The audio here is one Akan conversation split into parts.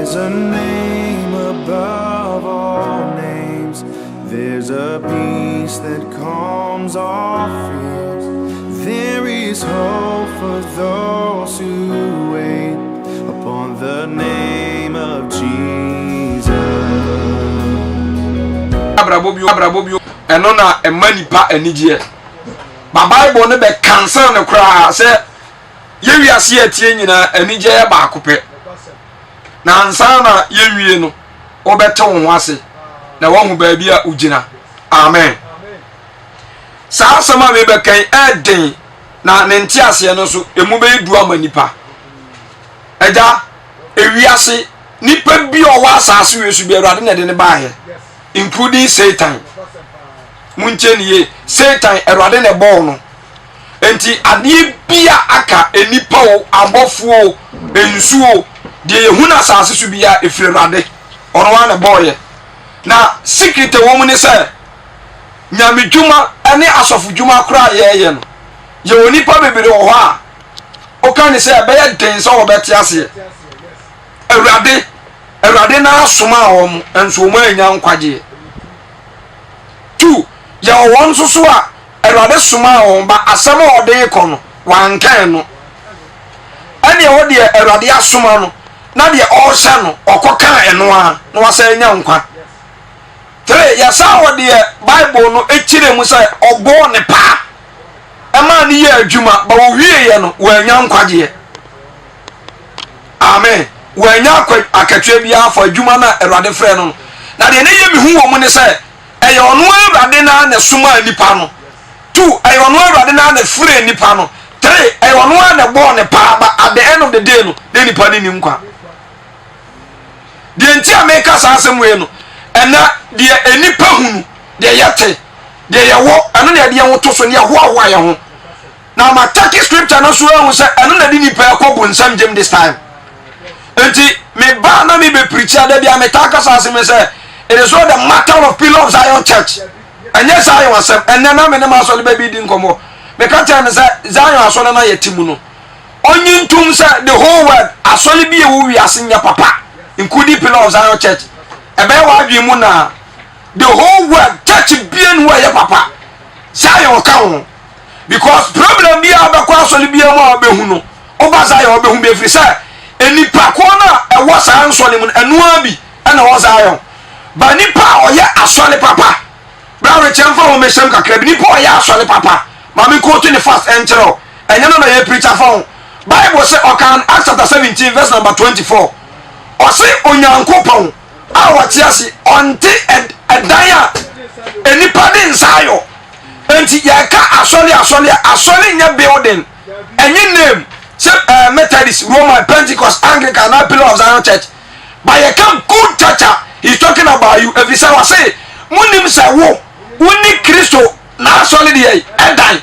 There's a name above all names. There's a peace that calms all fears. There is hope for those who wait upon the name of Jesus. Abrabobio eno na emanipa anigye ba Bible ne be cancel ne kra say yewi ase atie nyina anigye ya ba akopɛ na ansa na yewie no obɛte wo ho ase na wahu ba bia ugina. Amen. Saa sama me be kan eden na ne nti ase no so emu be du amanipa ɛda ewi ase nipa bi o wa asase we su bi Awurade na de ne ba he including Satan. Muncheniye Satan Awurade ne bɔ no enti ade bia aka enipa o abɔfo o ensuo de yehuna asase su bia efiri Awurade ɔno wa ne bɔ ye na secret wo mu ne sɛ nyame dwuma ane asɔfo dwuma kora ye no ye onipa bebere wɔ hɔ a o kan ne sɛ bɛyɛ den sɛ wɔbɛte ase Awurade na asoma wɔ mu enso mu anya nkwagye tu ya won susu a Awurade soma won ba asem a ode ko no wankan no ane e wo de Awurade asoma no na de o hye no okoka eno a na wasa nya nkwa 3 ya sa wo de Bible no ekire mu sai obo ne pa e ma ne ye adwuma ba wo wie ye no wa nya nkwaje. Amen. Wa nya akatwa bia afọ adwuma na Awurade frɛ no na de ne ye mi hu wo mu ne sai eyo no Awurade na ne soma nipa no 2 eyo no Awurade na ne frɛ nipa no 3 eyo no na bɔ ne pa ba at the end of the day no de nipa ni nkwa de nti ameka sa asem we no ena de enipa hunu de yete de yewo eno na de yewo to so ne yewo awa ye ho na ma take scripture no so ehun se eno na de nipa ekɔ nsam gem this time enti me ba na me be preacher da bia me taka sa asem se it is all the matter of Pillar of Zion Church. And yes, I was, and then I'm in the master baby didn't come up. Because Zion as well, and I timuno. Only tomb said the whole world, as solely be who we are seeing your papa, including Pillar of Zion Church. A bear wife you muna. The whole world, church being where your papa. Zion come. Because problem be about solely be a more behuno. Over Zion behum be free, sir. Any pakona, a was Zion Solomon, and Nuabi, and a was Zion. Ba nipa oye asole papa bra we chemfa ho meshem kakra bi nipa oye asole papa ma me quote the first entero enye no na ye preacher for Bible say okan Acts chapter 17 verse number 24 o say onyankopon a wati ase onte edaya enipa de nsayo enti ye ka asole nya building enye name say Methodist, Roman, Pentecost, Anglican, and Pillar of Zion Church by a come good church. He's talking about you. Every time I say, Munim say, wo, Wuni Christo, na solid ye, and die.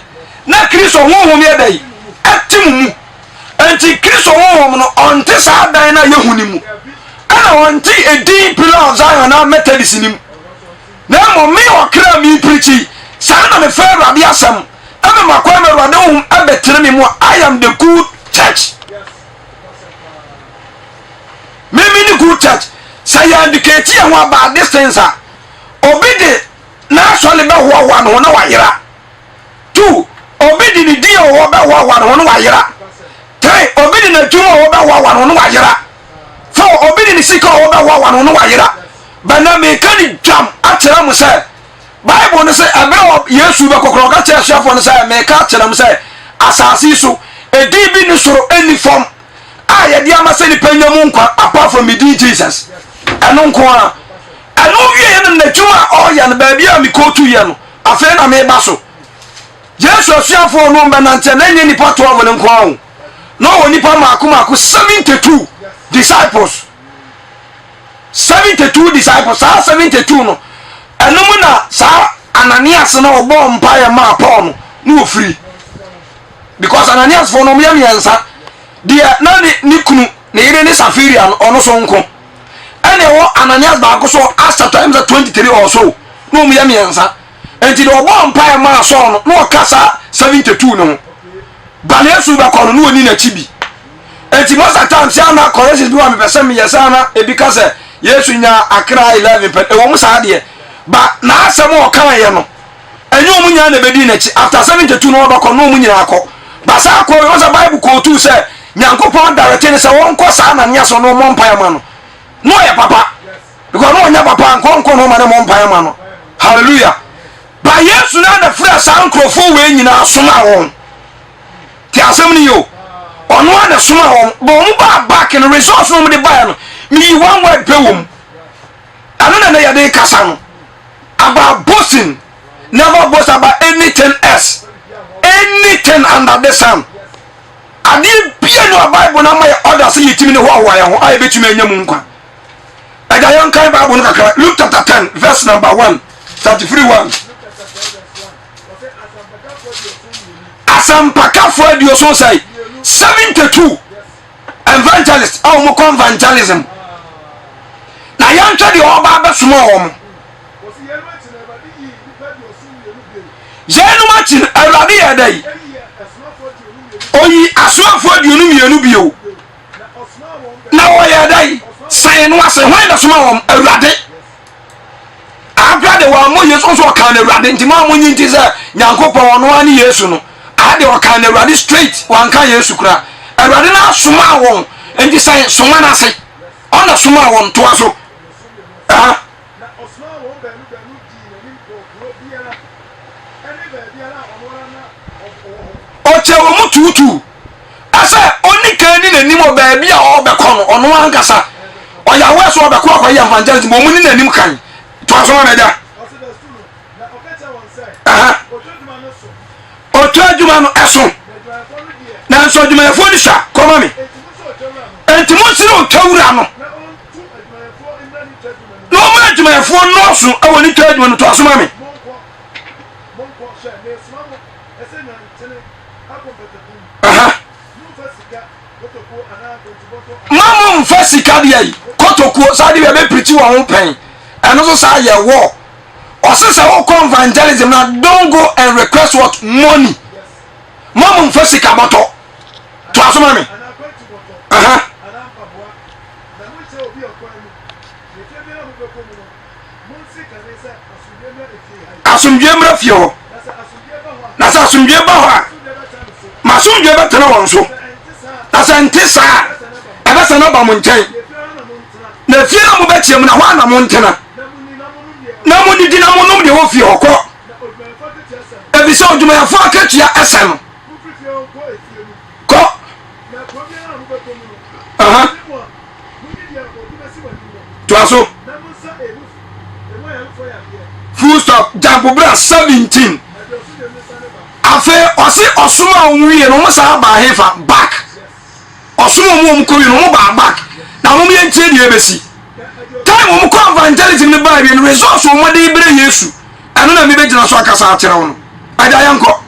Na Christo, who me a day, at Timu, and T. Christo, on Tessa Dina Yahunimu. And I want a deep Pillar of Zion, and Methodist in him. Now, me or clear me preachy, son of a fair Rabiasam. I'm a Kwame Radom, I bet tell me more. I am the good church. Maybe the good church. Say you indicate you about this thing, sir. Obey naturally about one wire. 2. Obey the deal about one wire. 3. Obey the two about one wire. 4. Obey the sick about one wire. But now me can jump at them say. Bible say about Yesu ba kokroka church for say me ka them say asasi so e di bi ni soro any form. Ah ye dia ma say ni panyamu nkwa apart from me Jesus. Eno nko a eno wie na natuma o ya na ba bia mi ko tu ye no afa na me ba so Jesus afiafo no mba na nte na nye ni pato of nko a no woni pa maako 72 disciples 72 disciples 72 no eno mu na sa Ananias na obo mpaye ma Paul no free because Ananias for no me yansa de na ni kunu na ire ni Safiria ono so nko ene wo Ananias ba ko so Acts times 23 or so no me yansa enti de obo mpaye ma so no no kasa 72 no ba Yesu ba ko no oni na chibi enti most of times ya na corrections bi wa me pese me yesa na ebi ka se Yesu nya Akra 11 pe e wo mu sa de ba na asem o kan ye no enye o mu nya na bedi na chi after 72 no obako no mu nyina akọ ba sa akọ o sa Bible ko tu se Nyankopon direct ni se won ko sa na nya so no mo mpa ma no ye papa because no nya papa nko no ma ne mo mpa ma no hallelujah ba Yesu na na fra sa nkrofo we nyina soma won ti asem ni yo ono na soma won bo mu ba back in resource no mu de ba no me one word pe wom ano na ya de kasa no about boasting never boast about anything else anything under the sun adi bia no Bible na my order say yitimi ne ho ya ho ai betumi anya mu nkwa aga yon kan Bible no kakra Luke chapter 10 verse number 1 33:1 asampakafo adio so say 72 evangelist aw mo evangelism na yantwa de oba besomo wo yenu machin awrade ya dai oyi aswafo aduonu mienu bio na wo ya dai sai no ase hwan da soma wo awrade abrade wa mo Yesu so kan awrade ntima mo nyinti se Nyankopon ono ani Yesu no ade o kan awrade straight wan kan Yesu kura awrade na soma wo enti sai soma na se ona soma wo to aso ah oche wo mututu asa oni kan ni nanim oba bia obekọ no ono ankasa oya weso obekọ akoya evangelism mo ni nanim kan to aso na da otu adwuma no eso na so adwuma efo ni sha koma me enti mo sire otawura no no mo adwuma efo no so awoni tu adwuma no to aso ma me mama mfa sika de ai kotokuo sa de be preach wo ho pen eno so sa ye wo osese wo evangelism na don't go and request what money mama mfa sika boto to asoma me asumdwe mra fio na sa asumdwe ba ho ma asumdwe ba tena won so na sa ntisa aba sa na ba mo nchen na fie na mo ba chiem na ho na mo ntena na mo ni dina mo nom de wo fie hokọ ebi so djuma ya fa akatua esem ko tuaso full stop jambo bra 17 afe osi osuma onwie no mo sa ba hefa back osuma mo ko wi no mo ba back na mo ye ntie die besi time mo ko evangelism ne ba bi no resource mo de ibre Yesu anu na mi be gina so akasa atere wono ada yanko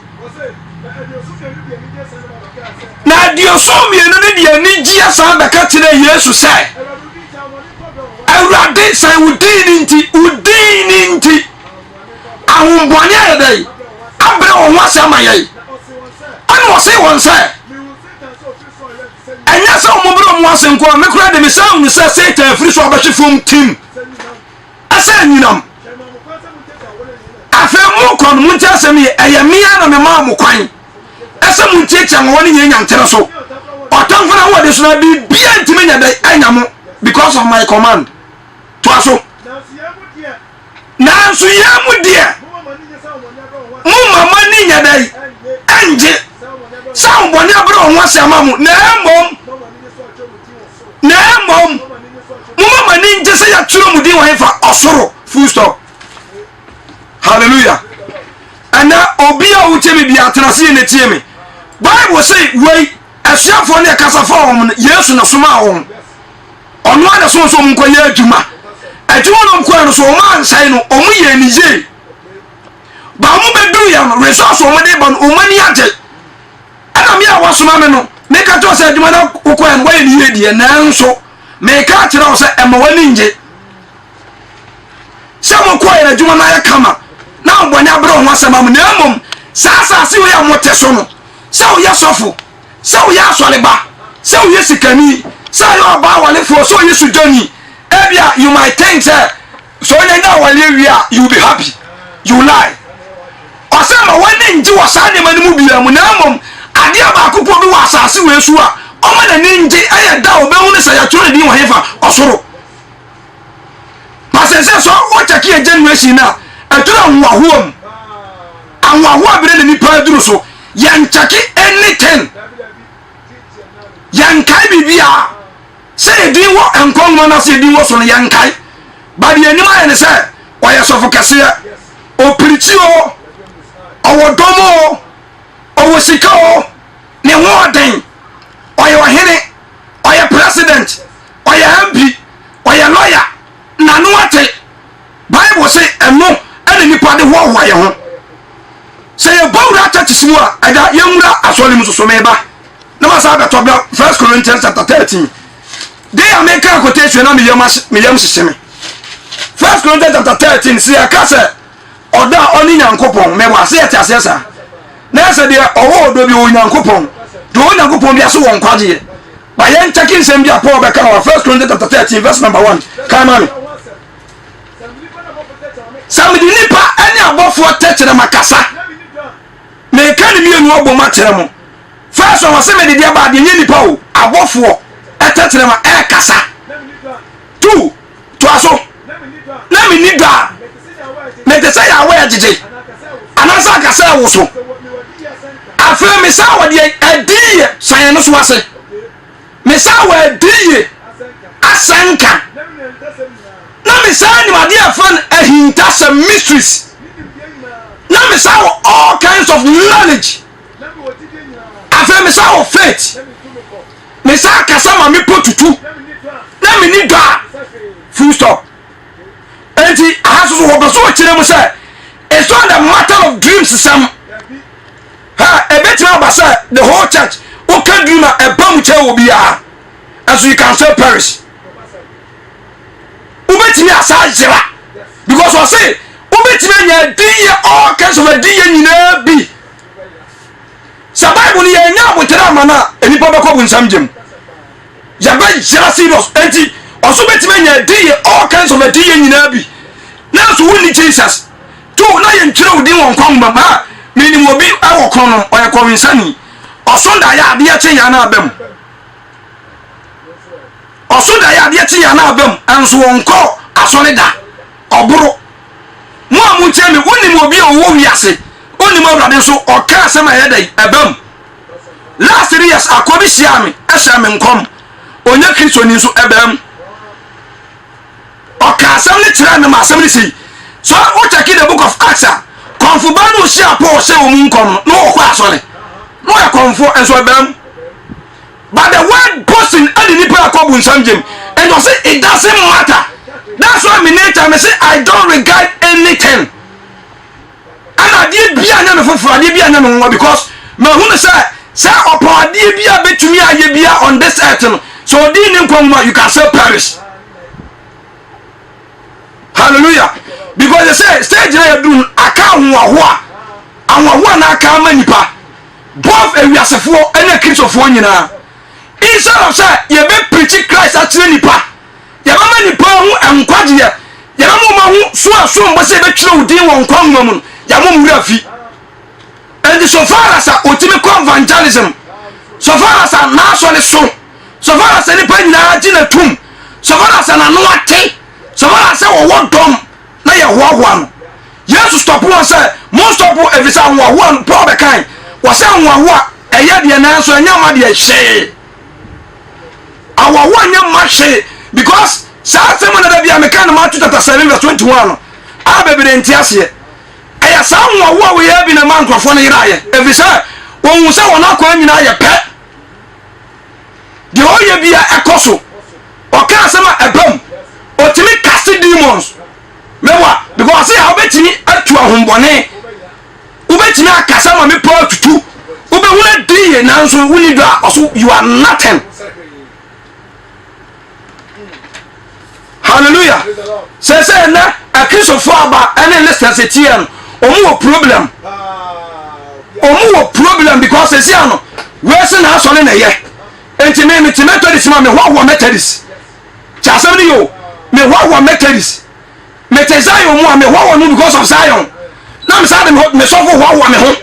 na dio so mi enu ne die ni gia sa ba ka tere Yesu sai awrade sai udini nti ahunboni ayedai abre o wase amayai anu wase won sai enya sa o mobro mo wase nko me kura de me sa unu sa Satan free so abahwe fom tim asa nyinam afa mu kon mu ntia se me eye mia na me ma mo kwan asa mu ntia cha woni nyanya ntere so otamfana wo de so na bi bia ntime nya dai anya mo because of my command to aso na so ya mu dia mu mama ni nya dai anje sa mboni abro ho ase amamu na mom mu mama ni nje se ya turo mu di wo hefa osoro full stop hallelujah ana obi a wo chemi bia atrase ne tie me Bible say wei asiafo ne kasafo wo Yesu na soma wo ono ana so so mko ye adwuma adwuma no mko no so o man sai no o mu ye ni je ba mu bedu ya no resource o made ba no o mani age ana mi a wasoma me no me ka to say adwuma na kokọ en boye ni ye die na nso me ka kire o say e ma wani nje se mo ko ye adwuma na ya kama na obone abro ho asema mo na mom sa si we ya mote so no se o ya sofo se o ya asole ba so yes kani say you ba wale for so yes doni ebia you might think say so nyanya wale wia you be happy you lie osema wani nji wasane manimu bia mu na mom ade abakopo bi wasase wesu a oma na ninji aye da obehu ne say ya toro di wa hefa osoro masese so o cheki e generation na atura nwahuom anwahu abire ni pa duru so yanchaki anything yankai bibia say din wo enkongo na say din wo so yankai ba de anim aye ne say oya sofo kase o preach o owodomo owo sika o ne ho den oya ohene oya president oya MP oya lawyer na no ate Bible say eno ene nipa de ho ho ye ho say e bawra church mu a ada yemura asole mu so meba na ma sa beto 1 Corinthians chapter 13 dey American quotation na me yam siseme 1 Corinthians chapter 13 say akase oda oni nyankopon me wa say atiasesa na say de owo odo bi o nyankopon do o nyankopon bi aso won kwaje ba yen checking sem bi Paul be kan 1 Corinthians chapter 13 verse number 1 come on samedi nipa ani abofo tetire makasa me kan mi enu obo ma tere mo first one say me de ba de nipa o abofo tetire ma e kasa 2 to aso na me ni da me te say ya wa jije anasa kasa wo so afa me sa wa de adiye san no so ase me sa wa adiye asanka na me sa ni ma de afan ahinta some mysteries na me sa all kinds of knowledge afa me sa faith me sa kasa ma me potutu na me ni da full stop enti ahaso wo beso kire mu say it's not a matter of dreams some ha e betima ba say the whole church o can dream a bam che obi a and so you can still perish ubetimi asa jira because we say ubetimi nya die all kinds of die nyina bi sa bible ni nya abotira mana enipa be ko bunsam jem ya ba jira serious enti oso betimi nya die all kinds of die nyina bi na so woni Jesus to na ye ntire odi won kwam ba ma meni mo bi awo kon no oye ko winsani oso da ya ade ache ya na abam oso da ya ade ache ya na abam anso won ko asore da oburo mo amu che me woni mo bi owo wiase oni mo brade so oka asema ye dai abam last 3 years akobi siame asha me nkom onya Kristo ni so abam oka asem ni tira me ma asem ni sei so o check the book of Acts konfubanu si Paul say o mun kom no o kwa asore no e konfo enso abam but the word person and the people akobu nsamjem and you say it doesn't matter. That's why me nature me say I don't regard anything. And I did be an for I did be an because me who say upon the be a bit to me I be on this earth. So didn't come you can still perish. Hallelujah. Because they say stage na do aka nwa ho na aka manipa both ewiasefo and Christofo nyina instead of say you be preach Christ at nipa ya mama nipa hu enkwaje ya mama hu so mbo se be twere udin won kwanwa mu ya mo mura fi and so far as otimi evangelism so far as na so le so far as nipa nyina ji na tum so far as na no ate so far as wo dom na ye hoahoa no Jesus stop one say most of every time one Paul be kind was say hoahoa eye de na so anya ma de hye our one yam mashe because say man da bia me kan Matthew chapter 7 verse 21 a be be entiase aya sa hoahoa we ya bi na man krofo no yiraye every say won say won akwa nyina ye pe de oye bia ekoso o ka say ma ebam otimi cast demons mewa because say obetimi atu ahombone obetimi akasa ma me pa tutu obe huna diye nanso wuni do also you are nothing. Hallelujah. Say na a Christopher aba any listeners etian omu problem because say no we say na so na ye enti me Methodist ma me wa Methodist cha asem ni yo me wa Methodist me te Zion mu a me wa no because of Zion na me say me so for wa me ho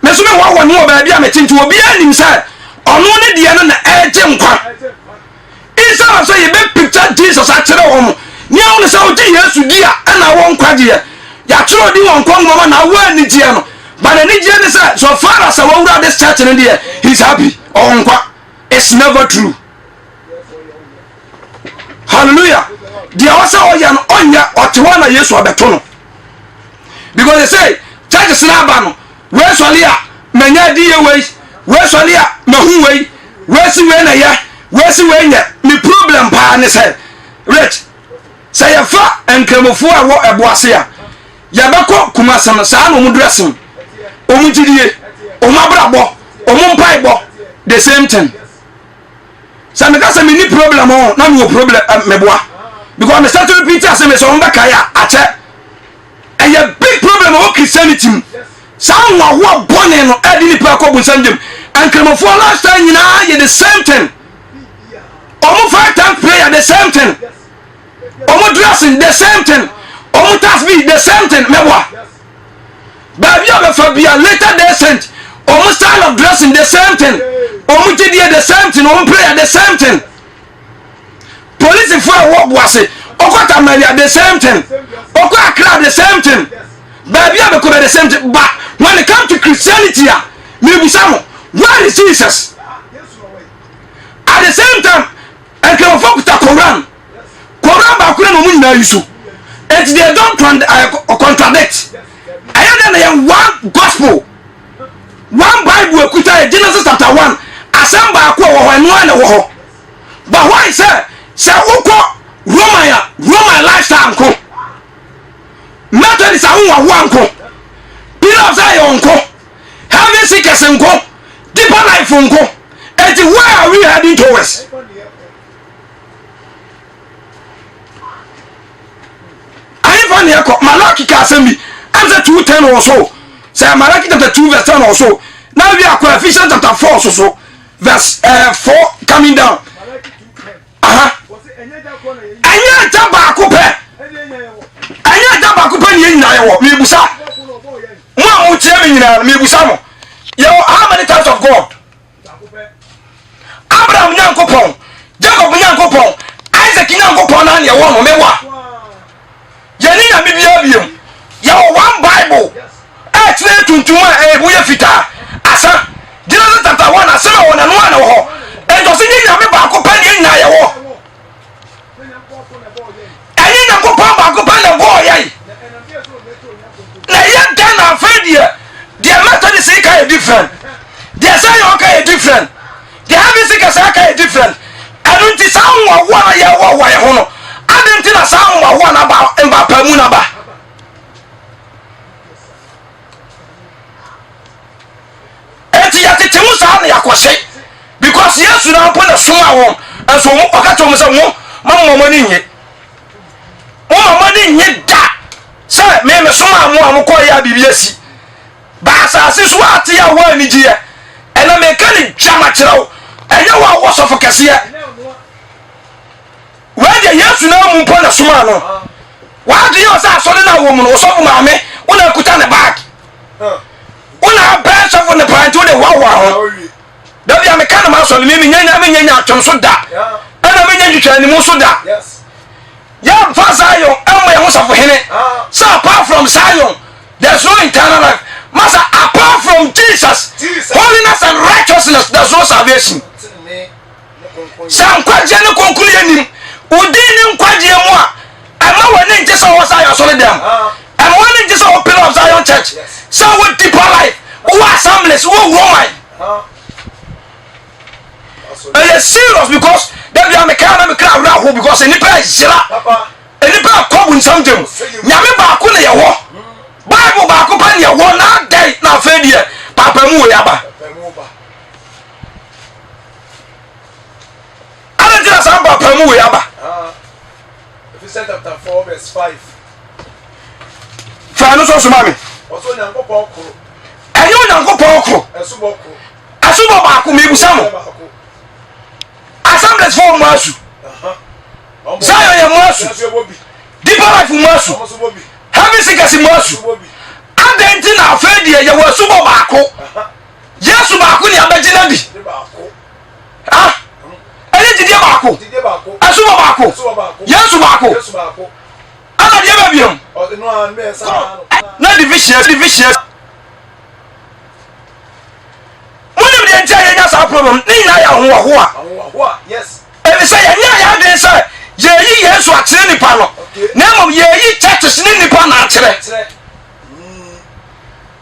me so me wa no ba bia me tinti obi anim say ono ne de no na eje nkwa isa so ye be picture Jesus a kire wo mo ni awon say o di Yesu di a na wo nkwaje ya kire di won kon mama na wa ni die no but ni die ne say so far as we wura this church in there he's happy on nkwa. It's never true. Hallelujah. The also oya no onya otewa na Yesu abetono. Because they say church is na ba no we swale a manya die we swale a mahu we si we na ya we si we nya me problem pa ne say rich say ya fa enkramofo a wo eboase a ya beko kumasam sa no mu dressing omu gidie omu abrabo omu mpaibo the same thing. So me kasa me ni problem on na me problem me boa because me start to repeat as me so mbaka ya ache a big problem of Christianity. Some wa born no edi ni pa ko bunsandem and kramofo last time nyina ye the same thing. Omo 5 times prayer the same thing. Omo dressing the same thing. Omo tasbih the same thing me boa. But you have a later they sent omo style of dressing the same thing. Omo jidie the same thing, omo prayer the same thing. Police for what was it? Okota Maria the same thing. Okwa Accra the same thing. Baby have the same thing. But when it comes to Christianity, maybe some where is Jesus? At the same time, and can focus the Quran. Quran ba Quran no mun na yusu. It they don't contradict. I am one gospel. One Bible ekuta Genesis chapter 1. Asamba akwa wo hanu ana wo. But why say uko Roman lifestyle nko. Methodist ahun wa nko. Pillar of Zion nko. Having seekers nko. Deeper life nko. And where are we heading towards? I find here Malachi Kasembi. Answer 2:10 or so. Say Malachi chapter 2 verse 10 or so. Now we are Ephesians chapter 4 so verse 4 coming down. Anya jaba akupe. Anya jaba akupe ni nyina ye wo. Me busa. Mo tie me nyina me busa mo. Yo how many times of God? Abraham nyankopon, Jacob nyankopon, Isaac nyankopon na ye wo no me wa. Ye ni na bibia biem. Yo one Bible. Atre tuntuma buye fita. Asa Genesis chapter 1 asema wona no ana wo. Ejo se nyina me ba ko pa ni nyina ye wo. Ani na ko pa ba ko pa na bo ye. Na ye dan na fedie. The method is different. The Zion is different. The habits is different. I don't see someone one year or why hono. I don't think someone one about Mbapamunaba. Because yes, you now put a small one, and so Mamma money yet. Mamma money yet that. Sir, maybe some more Mokoya BBS. Basa sis what ya one year, and I make any jamachero, and you are was of a cassia. Where the yes, you know, Mupona Sumano. Why do you say Solina woman or some mammy when I put on the back? When I pass off on the pine to the Wawa. Don't be a mechanic mouse on me, Tom Soda. And I mean, you can move Soda. Yes. Young fast Zion, and my house of Henny. So apart from Zion, there's no eternal life. Master, apart from Jesus, holiness and righteousness, there's no salvation. Some question conclusion. Udin Quadia moi. I'm not winning just our Zion solid them. I'm winning just our pillar of Zion church. So with deeper life, who are assemblies, who are woman. And it's serious because they are mechanical crowd because any place is any pair of common something. Yami Bakuna Yawa. Bible Bakupania one not day now failure. Papa Muyaba. I don't just have Papa Muyaba. If you set up to 4 verse 5. Fanuso Mammy. Also, Yanko Poko. And you Yanko Poko. A Suboko. A Subaku, maybe some. Jesus for Masu. Zion ya Masu. Deeper life Masu. Heaven seekers Masu. Adenti na afedi ya wasu bako. Yesu bako ni abegina bi. Ah. Eni dide bako. Asu bako. Yesu bako. Ana dia ba biom. Na division. When you enter your problem, yes. And say, yeah, they say, yes, what's in the panel. Now, ye churches in the panel.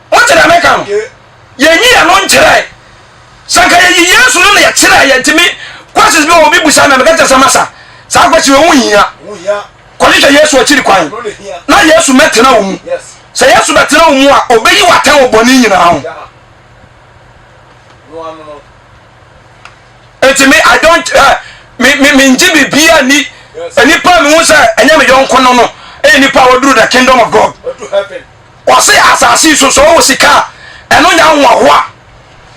What did I make? Ye alone today. Saka years only a chile to me. Questions will be with and get us a massa. Saka you own here. Quality yes, what you require. Now, yes, you met to know. Yes. Say yes, you met to know more. Obey what tell Bonnie now. It's me, I don't me Jimmy Bia ni any problem was and never young conono any power do the kingdom of God. Or say as I see so was a car and no young wa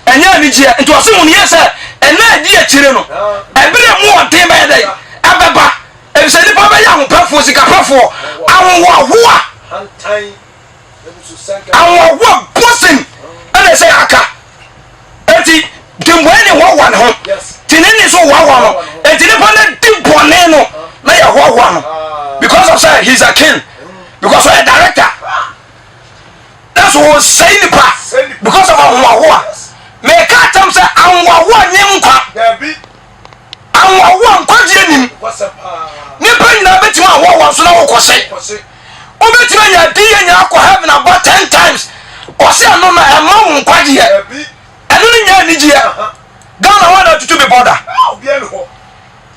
and yan it was soon yes and then dear children and be more day by day ababa and say the papa young perforce a for our work posting and they say aka eti dimweni wa no tinini so wa eti ne pone dimbone no na ya wa no because of say he's a king because of a director that's what say the pa because of wa me ka tam say anwa nyimkwa bi anwa nkwaje nim ne pa na beti wa so na wo kwose o beti ya di nya akọ heaven about 10 times o say no na e ma nkwaje ya anu nya ni jia Ghana wana tutu be border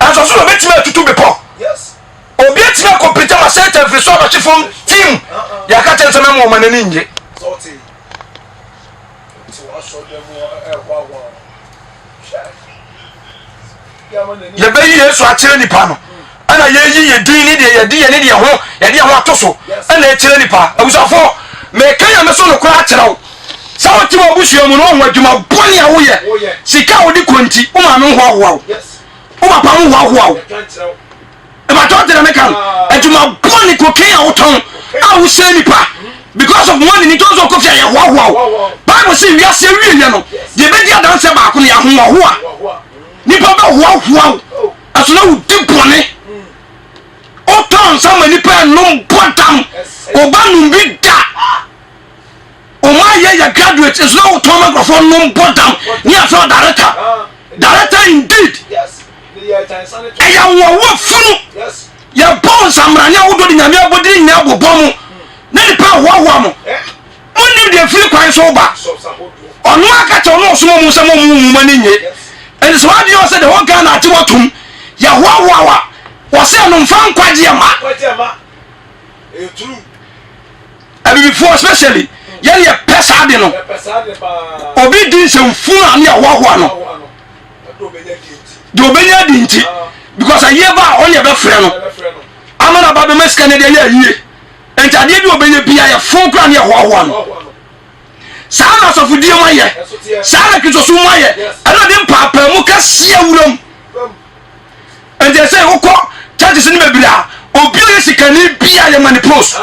aso so be time tutu be po yes obi etima computer ma set every so ba chifom team ya ka tense memo ma nani nje sorti so aso dem ya be yi Yesu a kire nipa no ana ye din ni de ye ho atoso ana e kire nipa abusafo me kan ya me so no kura kire wo sawo ti mo busu mu no ho adwuma boni a wo ye sika wo di konti o ma me ho ho yes o ma pa mo ho ho e ma to de me kan adwuma boni ko kan a wo ton a wo se nipa because of money ni to so ko fia ye ho ho Bible say wi ase wi ye no ye be dia dan se ba ko ne ya ho ho nipa ba ho ho aso na wo di boni o ton sama nipa no botam o ba no bi da Oma ye graduate is no tomographer no bottom. Near so director indeed. Yes. Aya wo funu. Yes. Ya bon samranya wo do di nyame abodi nya bobomu. Na ni pa wo mo. Oni de firi kwan so ba. Ono aka to no so mo so mo mani nye. And so what you say the whole Ghana ati watum. Ya wo say no mfa nkwaje ma. E true. And before especially ye pesa de no obi din se mfuna na wa no do benya dinti because aye ba on ye be frɛ no amana ba be meska ne de ye yie entade bi obenya bia ye fon kra na wa no sa na so fudie ma ye sa na kito so ma ye ana de papa mu ka sia wuram ente say ukọ churches ni be bia obi ye sikani bia ye manipulate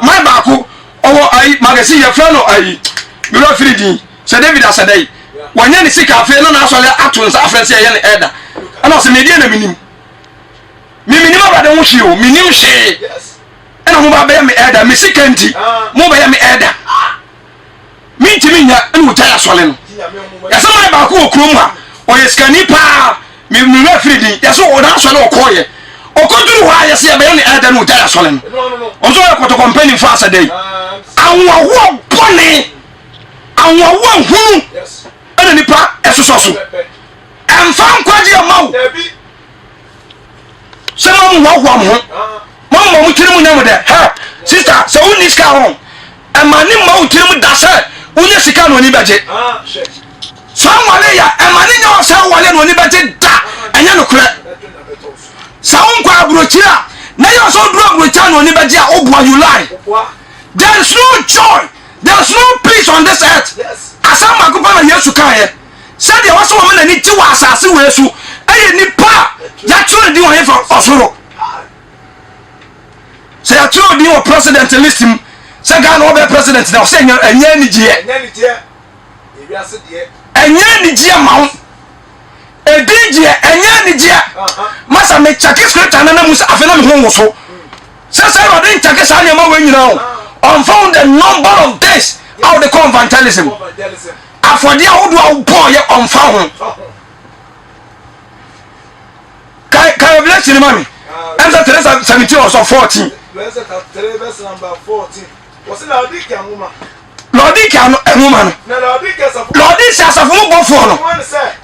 my baku owo ai magazine ya frano ai mi ro firi din se David asadai wanya ni sika afi no na so le atun sa afrense ye ne eda ana so media na minim abade ho hwe o minim hwe ana mo ba be me eda me sika nti mo ba ye me eda mi ntimi nya enu ta ya sole no ya so my baku okrom ha o ye skani pa mi ro firi din ya so o na so le okoye okoduru wa ya se be ne eda no ta ya sole no onzo ya koto company fa asadai anwa wo bone anwa wo hunu ana nipa esoso emfa nkwaje amawo se mamu wo ho mamu mo tiri mu nyamu de ha sister so uni ska ho amani mamu tiri mu da se unya sika no ni beje so wale ya amani nya so wale no ni beje da enya no kure sa unkwa abrochira na yo so dro abrochira no ni beje a obua you lie. There is no joy, there is no peace on this earth. Yes. Asama kupa na Yesu kan ye. said there was woman and it was as we were so. I nipa ya tro di won for osoro. Say ya tro di o president list him. Say Ghana no be president now say enya ni je. E wiase de. Enya ni je ma ho. E DJ enya ni je. Masa me check scripture na musa afena me ho wo so. Say I didn't check sa nya ma we nyina o. Unfound the number of days how they call evangelism. Afọdí ahodo a wobọ yẹ ọmfa ho. Kai bless you mami. Emsa 3:17 or so 14. Bless 3 verse number 14. What's the Lordike amuma? Lordike amuma no. Na Lordike asafo. Lordike asafo mo bofo no.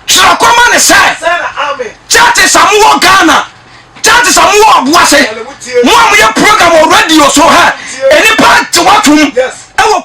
Chira koma ne say. Say na amen. Church samuwo Ghana. Church samuwo Abuase. Mo am ye program on radio so ha. Eni pa ti watum. Yes. Ewo